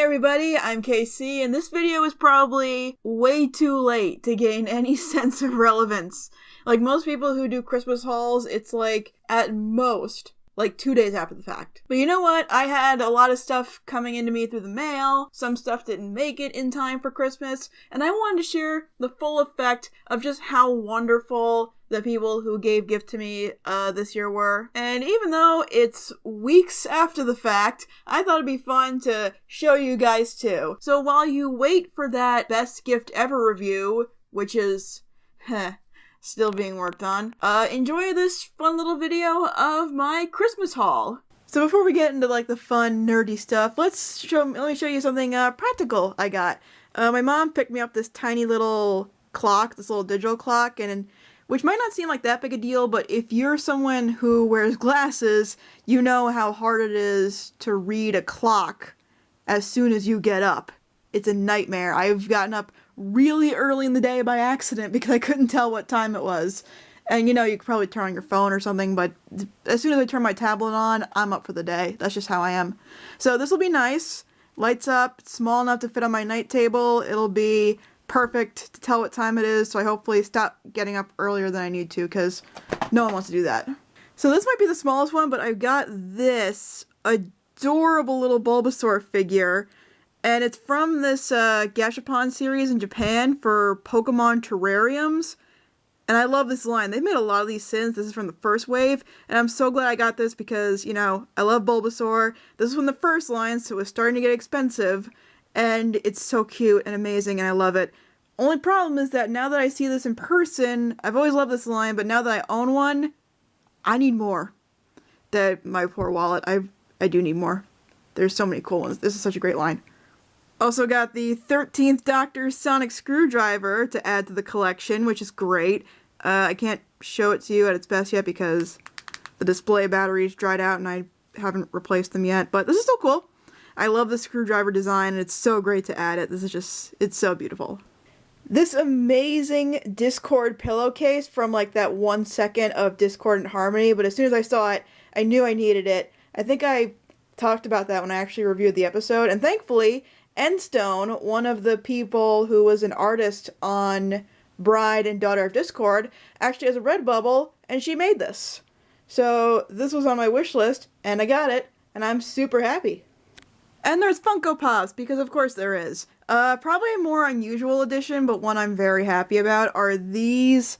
everybody, I'm KC, and this video is probably way too late to gain any sense of relevance. Like most people who do Christmas hauls, it's like, at most, like 2 days after the fact. But you know what? I had a lot of stuff coming into me through the mail, some stuff didn't make it in time for Christmas, and I wanted to share the full effect of just how wonderful the people who gave gift to me this year were. And even though it's weeks after the fact, I thought it'd be fun to show you guys too. So while you wait for that best gift ever review, which is, still being worked on, enjoy this fun little video of my Christmas haul. So before we get into like the fun nerdy stuff, let me show you something practical I got. My mom picked me up this tiny little clock, this little digital clock, and which might not seem like that big a deal, but if you're someone who wears glasses, you know how hard it is to read a clock as soon as you get up. It's a nightmare. I've gotten up really early in the day by accident because I couldn't tell what time it was. And you know, you could probably turn on your phone or something, but as soon as I turn my tablet on, I'm up for the day. That's just how I am. So this will be nice. Lights up, small enough to fit on my night table. It'll be perfect to tell what time it is, so I hopefully stop getting up earlier than I need to, because no one wants to do that. So this might be the smallest one, but I've got this adorable little Bulbasaur figure, and it's from this Gashapon series in Japan for Pokemon terrariums, and I love this line. They've made a lot of these since. This is from the first wave, and I'm so glad I got this because, you know, I love Bulbasaur. This is from the first line, so it was starting to get expensive, and it's so cute and amazing, and I love it. Only problem is that now that I see this in person, I've always loved this line, but now that I own one, I need more. My poor wallet, I do need more. There's so many cool ones. This is such a great line. Also got the 13th Doctor Sonic Screwdriver to add to the collection, which is great. I can't show it to you at its best yet because the display batteries dried out and I haven't replaced them yet, but this is still cool. I love the screwdriver design, and it's so great to add it. This is just, it's so beautiful. This amazing Discord pillowcase from like that 1 second of Discordant Harmony, but as soon as I saw it, I knew I needed it. I think I talked about that when I actually reviewed the episode, and thankfully, Endstone, one of the people who was an artist on Bride and Daughter of Discord, actually has a Redbubble, and she made this. So this was on my wish list, and I got it, and I'm super happy. And there's Funko Pops, because of course there is. Probably a more unusual addition, but one I'm very happy about, are these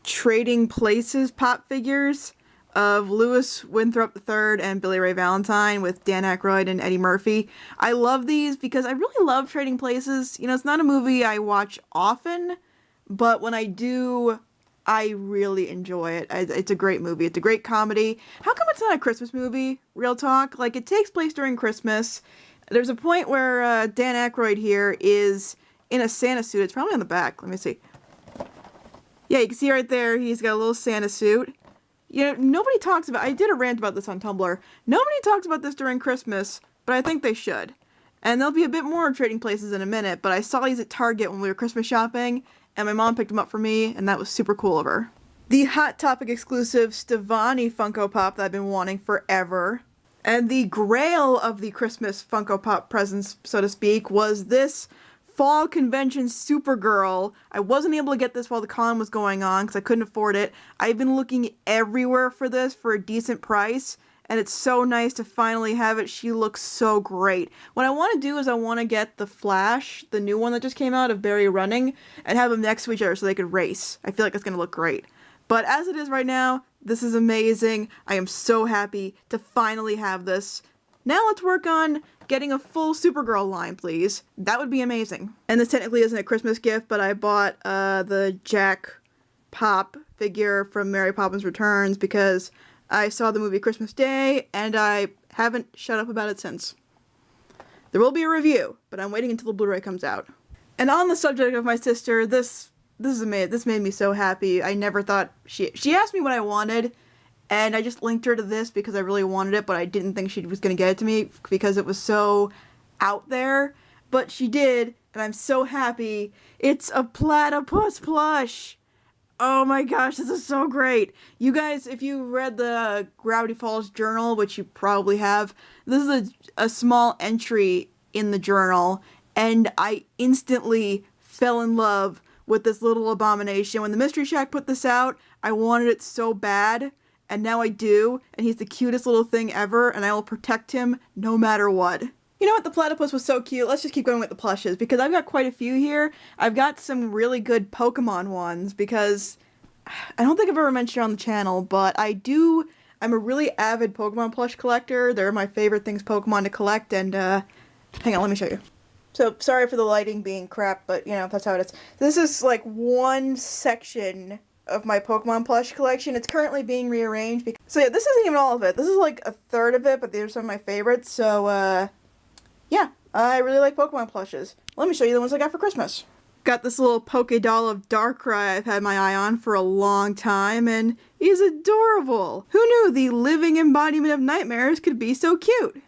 Trading Places pop figures of Louis Winthrop III and Billy Ray Valentine with Dan Aykroyd and Eddie Murphy. I love these because I really love Trading Places. You know, it's not a movie I watch often, but when I do, I really enjoy it. It's a great movie. It's a great comedy. How come it's not a Christmas movie? Real talk. Like, it takes place during Christmas. There's a point where Dan Aykroyd here is in a Santa suit. It's probably on the back. Let me see. Yeah, you can see right there, he's got a little Santa suit. You know, nobody talks about, I did a rant about this on Tumblr. Nobody talks about this during Christmas, but I think they should. And there'll be a bit more of Trading Places in a minute, but I saw these at Target when we were Christmas shopping, and my mom picked them up for me, and that was super cool of her. The Hot Topic exclusive Stevani Funko Pop that I've been wanting forever. And the grail of the Christmas Funko Pop presents, so to speak, was this Fall Convention Supergirl. I wasn't able to get this while the con was going on because I couldn't afford it. I've been looking everywhere for this for a decent price, and it's so nice to finally have it. She looks so great. What I want to do is I want to get the Flash, the new one that just came out of Barry running, and have them next to each other so they could race. I feel like it's going to look great. But as it is right now, this is amazing. I am so happy to finally have this. Now let's work on getting a full Supergirl line, please. That would be amazing. And this technically isn't a Christmas gift, but I bought the Jack Pop figure from Mary Poppins Returns because I saw the movie Christmas Day, and I haven't shut up about it since. There will be a review, but I'm waiting until the Blu-ray comes out. And on the subject of my sister, this made me so happy. I never thought she asked me what I wanted, and I just linked her to this because I really wanted it, but I didn't think she was going to get it to me because it was so out there. But she did, and I'm so happy. It's a platypus plush! Oh my gosh, this is so great. You guys, if you read the Gravity Falls journal, which you probably have, this is a small entry in the journal, and I instantly fell in love with this little abomination. When the Mystery Shack put this out, I wanted it so bad, and now I do, and he's the cutest little thing ever, and I will protect him no matter what. You know what? The platypus was so cute. Let's just keep going with the plushes, because I've got quite a few here. I've got some really good Pokemon ones, because I don't think I've ever mentioned it on the channel, but I'm a really avid Pokemon plush collector. They're my favorite things Pokemon to collect, and hang on, let me show you. So, sorry for the lighting being crap, but, you know, that's how it is. This is, like, one section of my Pokemon plush collection. It's currently being rearranged. So, yeah, this isn't even all of it. This is, like, a third of it, but these are some of my favorites. So, yeah, I really like Pokemon plushes. Let me show you the ones I got for Christmas. Got this little Pokédoll of Darkrai I've had my eye on for a long time, and he's adorable. Who knew the living embodiment of nightmares could be so cute?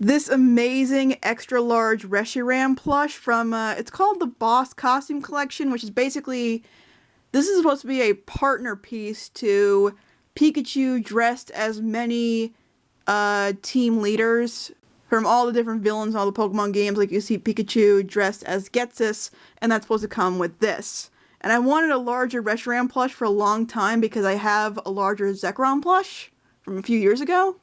This amazing extra large Reshiram plush from, it's called the Boss Costume Collection, which is basically, this is supposed to be a partner piece to Pikachu dressed as many team leaders from all the different villains in all the Pokemon games. Like you see Pikachu dressed as Getsis, and that's supposed to come with this. And I wanted a larger Reshiram plush for a long time because I have a larger Zekrom plush from a few years ago.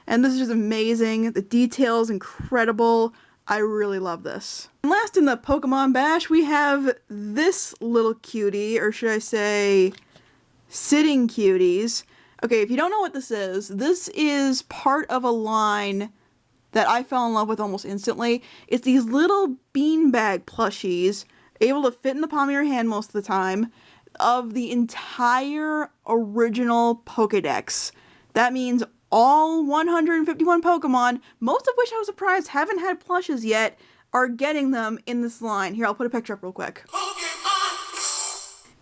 And this is just amazing. The detail is incredible. I really love this. And last in the Pokemon Bash, we have this little cutie, or should I say, sitting cuties. Okay, if you don't know what this is part of a line that I fell in love with almost instantly. It's these little beanbag plushies, able to fit in the palm of your hand most of the time, of the entire original Pokedex. That means all 151 Pokemon, most of which I was surprised haven't had plushes yet, are getting them in this line. Here, I'll put a picture up real quick.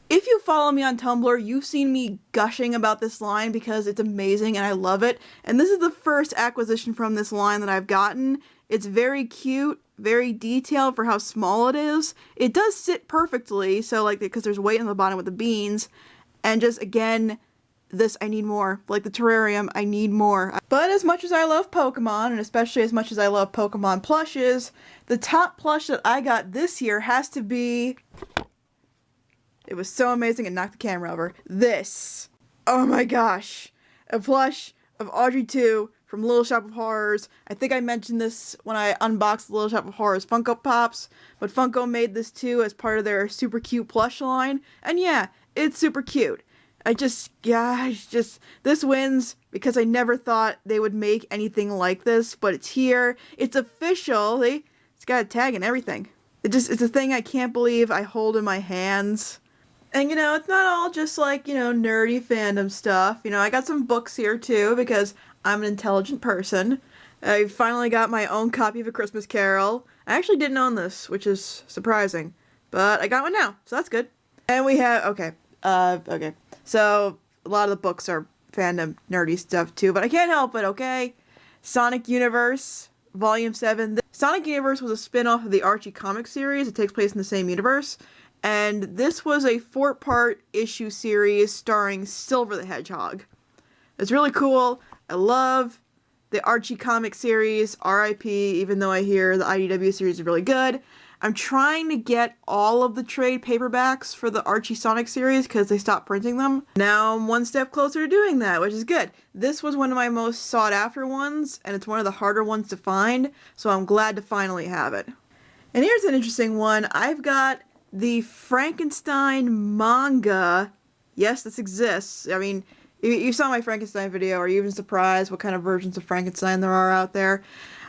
If you follow me on Tumblr, you've seen me gushing about this line because it's amazing and I love it. And this is the first acquisition from this line that I've gotten. It's very cute, very detailed for how small it is. It does sit perfectly, so like, because there's weight on the bottom with the beans. And just, again, this, I need more. Like the terrarium, I need more. But as much as I love Pokemon, and especially as much as I love Pokemon plushes, the top plush that I got this year has to be... It was so amazing it knocked the camera over. This. Oh my gosh. A plush of Audrey 2 from Little Shop of Horrors. I think I mentioned this when I unboxed the Little Shop of Horrors Funko Pops, but Funko made this too as part of their super cute plush line. And yeah, it's super cute. This wins because I never thought they would make anything like this, but it's here. It's official. It's got a tag and everything. It's a thing I can't believe I hold in my hands. And, you know, it's not all just, like, you know, nerdy fandom stuff. You know, I got some books here, too, because I'm an intelligent person. I finally got my own copy of A Christmas Carol. I actually didn't own this, which is surprising. But I got one now, so that's good. And we have, okay. So, a lot of the books are fandom nerdy stuff, too, but I can't help it, okay? Sonic Universe, Volume 7. Sonic Universe was a spin-off of the Archie comic series. It takes place in the same universe. And this was a 4-part issue series starring Silver the Hedgehog. It's really cool. I love the Archie comic series, RIP, even though I hear the IDW series is really good. I'm trying to get all of the trade paperbacks for the Archie Sonic series because they stopped printing them. Now I'm one step closer to doing that, which is good. This was one of my most sought after ones, and it's one of the harder ones to find, so I'm glad to finally have it. And here's an interesting one. I've got the Frankenstein manga. Yes, this exists. I mean, you saw my Frankenstein video. Are you even surprised what kind of versions of Frankenstein there are out there?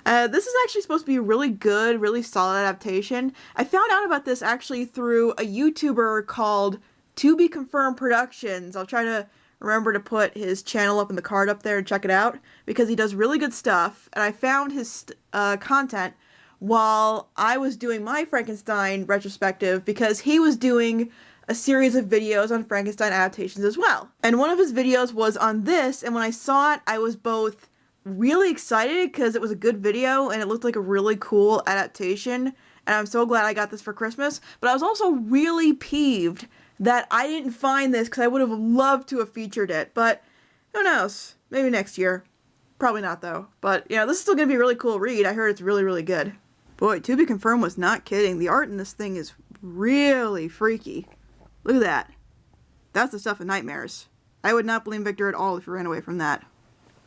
This is actually supposed to be a really good, really solid adaptation. I found out about this actually through a YouTuber called To Be Confirmed Productions. I'll try to remember to put his channel up in the card up there and check it out because he does really good stuff. And I found his content while I was doing my Frankenstein retrospective because he was doing a series of videos on Frankenstein adaptations as well. And one of his videos was on this, and when I saw it, I was both really excited because it was a good video and it looked like a really cool adaptation, and I'm so glad I got this for Christmas, but I was also really peeved that I didn't find this because I would have loved to have featured it, but who knows, maybe next year. Probably not though, but you know, this is still going to be a really cool read. I heard it's really, really good. Boy, to be confirmed was not kidding. The art in this thing is really freaky. Look at that. That's the stuff of nightmares. I would not blame Victor at all if he ran away from that.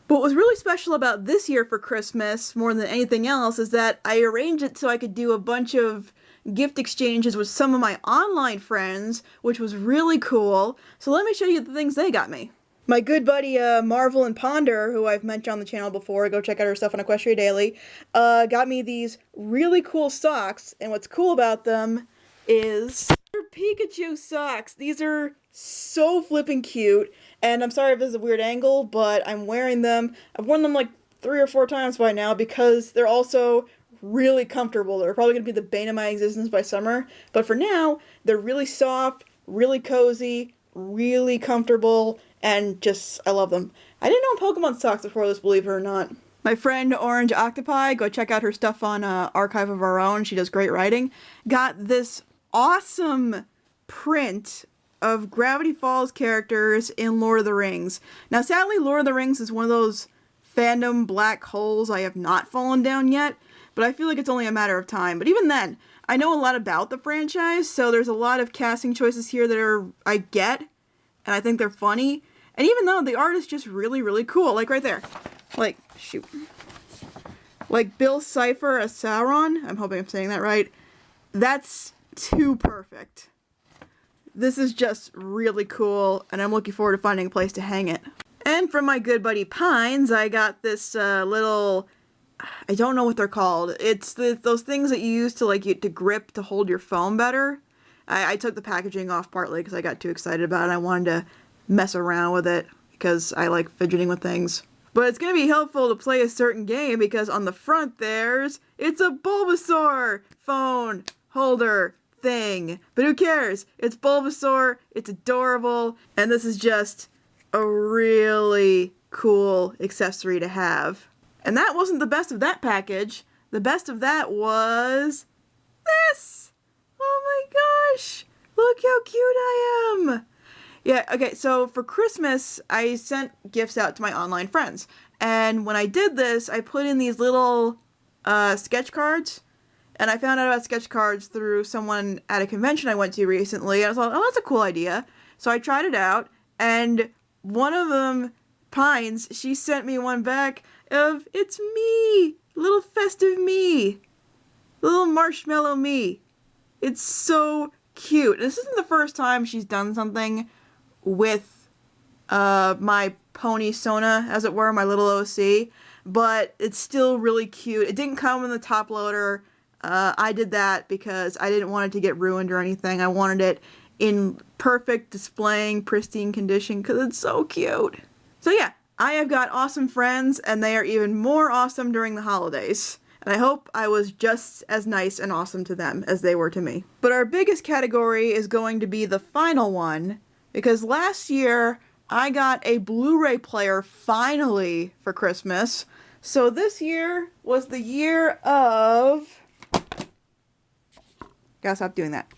But what was really special about this year for Christmas, more than anything else, is that I arranged it so I could do a bunch of gift exchanges with some of my online friends, which was really cool. So let me show you the things they got me. My good buddy Marvel and Ponder, who I've mentioned on the channel before, go check out her stuff on Equestria Daily, got me these really cool socks, and what's cool about them is they're Pikachu socks. These are so flippin' cute, and I'm sorry if this is a weird angle, but I'm wearing them. I've worn them like 3 or 4 times by now because they're also really comfortable. They're probably going to be the bane of my existence by summer, but for now, they're really soft, really cozy, really comfortable, and just, I love them. I didn't know Pokemon socks before this, believe it or not. My friend Orange Octopi, go check out her stuff on Archive of Our Own. She does great writing. Got this awesome print of Gravity Falls characters in Lord of the Rings. Now, sadly, Lord of the Rings is one of those fandom black holes I have not fallen down yet, but I feel like it's only a matter of time. But even then, I know a lot about the franchise, so there's a lot of casting choices here that I get, and I think they're funny. And even though the art is just really, really cool, like right there. Like, shoot. Like Bill Cipher as Sauron, I'm hoping I'm saying that right. That's too perfect. This is just really cool, and I'm looking forward to finding a place to hang it. And from my good buddy Pines, I got this little, I don't know what they're called. It's those things that you use to to grip to hold your phone better. I took the packaging off partly because I got too excited about it and I wanted to mess around with it because I like fidgeting with things. But it's going to be helpful to play a certain game because on the front it's a Bulbasaur phone holder thing. But who cares? It's Bulbasaur, it's adorable, and this is just a really cool accessory to have. And that wasn't the best of that package. The best of that was this! Oh my gosh! Look how cute I am! Yeah, okay, so for Christmas, I sent gifts out to my online friends. And when I did this, I put in these little sketch cards. And I found out about sketch cards through someone at a convention I went to recently. And I thought, oh, that's a cool idea. So I tried it out. And one of them, Pines, she sent me one back of, it's me! Little festive me! Little marshmallow me! It's so cute. This isn't the first time she's done something with my pony Sona, as it were, my little OC, but it's still really cute. It didn't come in the top loader. I did that because I didn't want it to get ruined or anything. I wanted it in perfect displaying, pristine condition because it's so cute. So yeah, I have got awesome friends and they are even more awesome during the holidays. And I hope I was just as nice and awesome to them as they were to me. But our biggest category is going to be the final one, because last year I got a Blu-ray player finally for Christmas. So this year was the year of... Gotta stop doing that.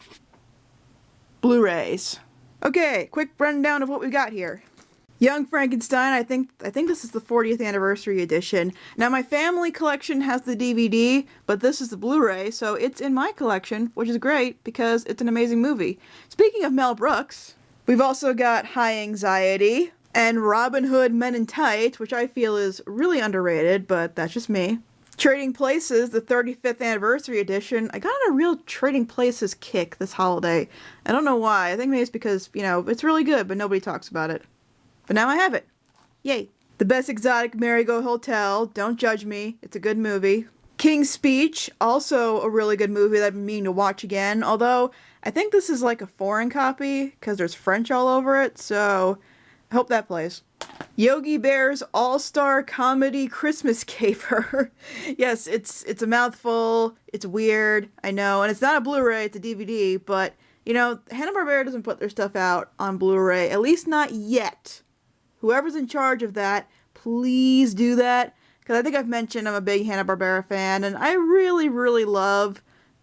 Blu-rays. Okay, quick rundown of what we got here. Young Frankenstein, I think this is the 40th anniversary edition. Now my family collection has the DVD, but this is the Blu-ray, so it's in my collection, which is great because it's an amazing movie. Speaking of Mel Brooks, we've also got High Anxiety and Robin Hood Men in Tights, which I feel is really underrated, but that's just me. Trading Places, the 35th anniversary edition. I got on a real Trading Places kick this holiday. I don't know why. I think maybe it's because, it's really good, but nobody talks about it. But now I have it. Yay. The Best Exotic Marigold Hotel. Don't judge me. It's a good movie. King's Speech. Also a really good movie that I've been meaning to watch again. Although, I think this is like a foreign copy because there's French all over it. So, I hope that plays. Yogi Bear's All-Star Comedy Christmas Caper. Yes, it's a mouthful. It's weird. I know. And it's not a Blu-ray. It's a DVD. But, Hanna-Barbera doesn't put their stuff out on Blu-ray. At least not yet. Whoever's in charge of that, please do that. Because I think I've mentioned I'm a big Hanna-Barbera fan. And I really, really love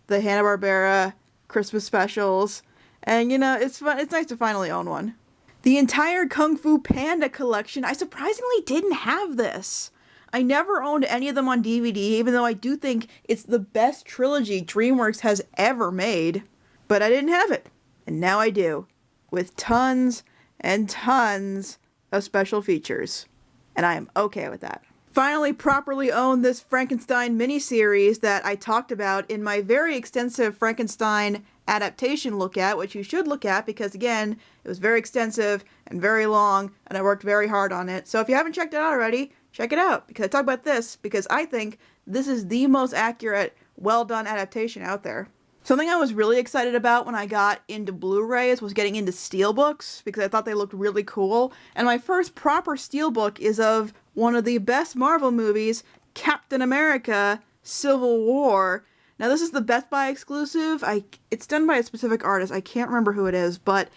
the Hanna-Barbera Christmas specials. And, it's fun. It's nice to finally own one. The entire Kung Fu Panda collection. I surprisingly didn't have this. I never owned any of them on DVD, even though I do think it's the best trilogy DreamWorks has ever made. But I didn't have it. And now I do. With tons and tons of special features. And I am okay with that. Finally properly own this Frankenstein miniseries that I talked about in my very extensive Frankenstein adaptation look at, which you should look at because, again, it was very extensive and very long, and I worked very hard on it. So if you haven't checked it out already, check it out, because I talk about this because I think this is the most accurate, well-done adaptation out there. Something I was really excited about when I got into Blu-rays was getting into steelbooks, because I thought they looked really cool, and my first proper steelbook is of one of the best Marvel movies, Captain America: Civil War. Now this is the Best Buy exclusive. It's done by a specific artist. I can't remember who it is, but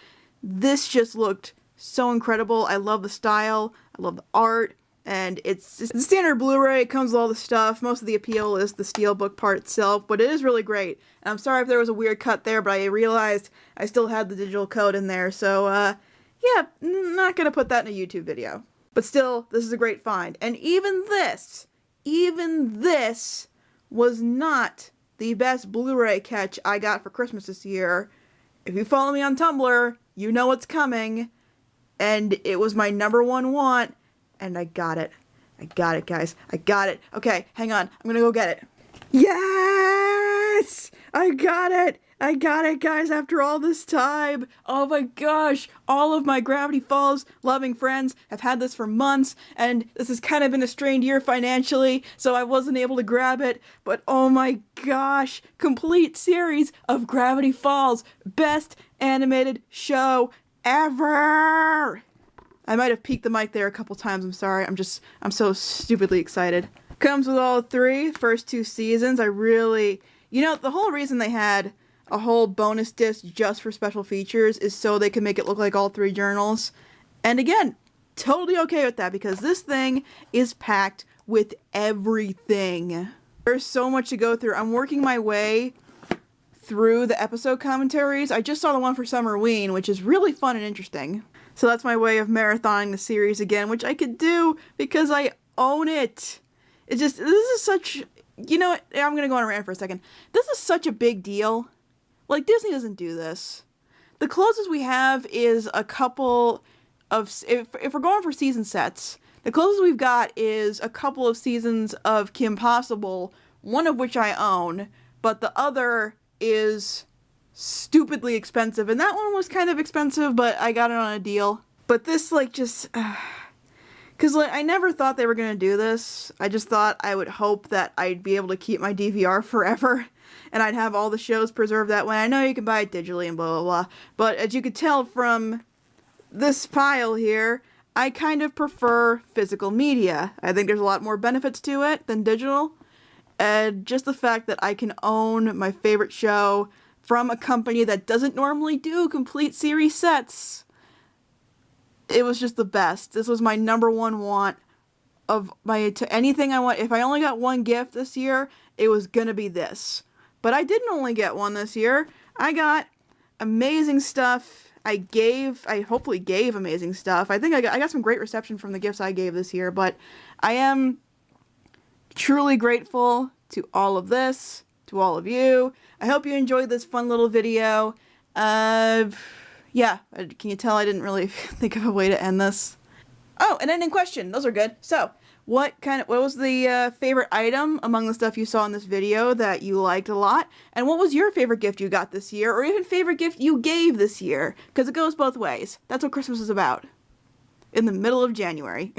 this just looked so incredible. I love the style. I love the art. And it's a standard Blu-ray. It comes with all the stuff. Most of the appeal is the steelbook part itself, but it is really great. And I'm sorry if there was a weird cut there, but I realized I still had the digital code in there. So, yeah, not gonna put that in a YouTube video. But still, this is a great find. And even this was not the best Blu-ray catch I got for Christmas this year. If you follow me on Tumblr, you know what's coming. And it was my #1 want, and I got it. I got it, guys. I got it. Okay, hang on. I'm gonna go get it. Yes! I got it! I got it, guys, after all this time. Oh my gosh, all of my Gravity Falls loving friends have had this for months, and this has kind of been a strained year financially, so I wasn't able to grab it, but oh my gosh, complete series of Gravity Falls, best animated show ever! I might have peeked the mic there a couple times, I'm sorry, I'm so stupidly excited. Comes with all three, first 2 seasons. The whole reason they had a whole bonus disc just for special features is so they can make it look like all 3 journals. And again, totally okay with that because this thing is packed with everything. There's so much to go through. I'm working my way through the episode commentaries. I just saw the one for Summerween, which is really fun and interesting. So that's my way of marathoning the series again, which I could do because I own it. This is such, you know what, I'm gonna go on a rant for a second. This is such a big deal. Like, Disney doesn't do this. The closest we have is a couple of, if we're going for season sets, the closest we've got is a couple of seasons of Kim Possible, one of which I own, but the other is stupidly expensive, and that one was kind of expensive, but I got it on a deal. But this, because, I never thought they were going to do this. I just thought I would hope that I'd be able to keep my DVR forever, and I'd have all the shows preserved that way. I know you can buy it digitally and blah, blah, blah. But as you could tell from this pile here, I kind of prefer physical media. I think there's a lot more benefits to it than digital. And just the fact that I can own my favorite show from a company that doesn't normally do complete series sets. It was just the best. This was my #1 want of anything I want. If I only got one gift this year, it was gonna be this. But I didn't only get one this year. I got amazing stuff. I hopefully gave amazing stuff. I think I got some great reception from the gifts I gave this year, but I am truly grateful to all of this, to all of you. I hope you enjoyed this fun little video. Yeah, can you tell I didn't really think of a way to end this? Oh, an ending question. Those are good. So, what was the favorite item among the stuff you saw in this video that you liked a lot? And what was your favorite gift you got this year, or even favorite gift you gave this year? Because it goes both ways. That's what Christmas is about. In the middle of January.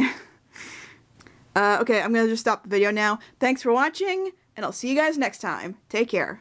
Okay, I'm gonna just stop the video now. Thanks for watching, and I'll see you guys next time. Take care.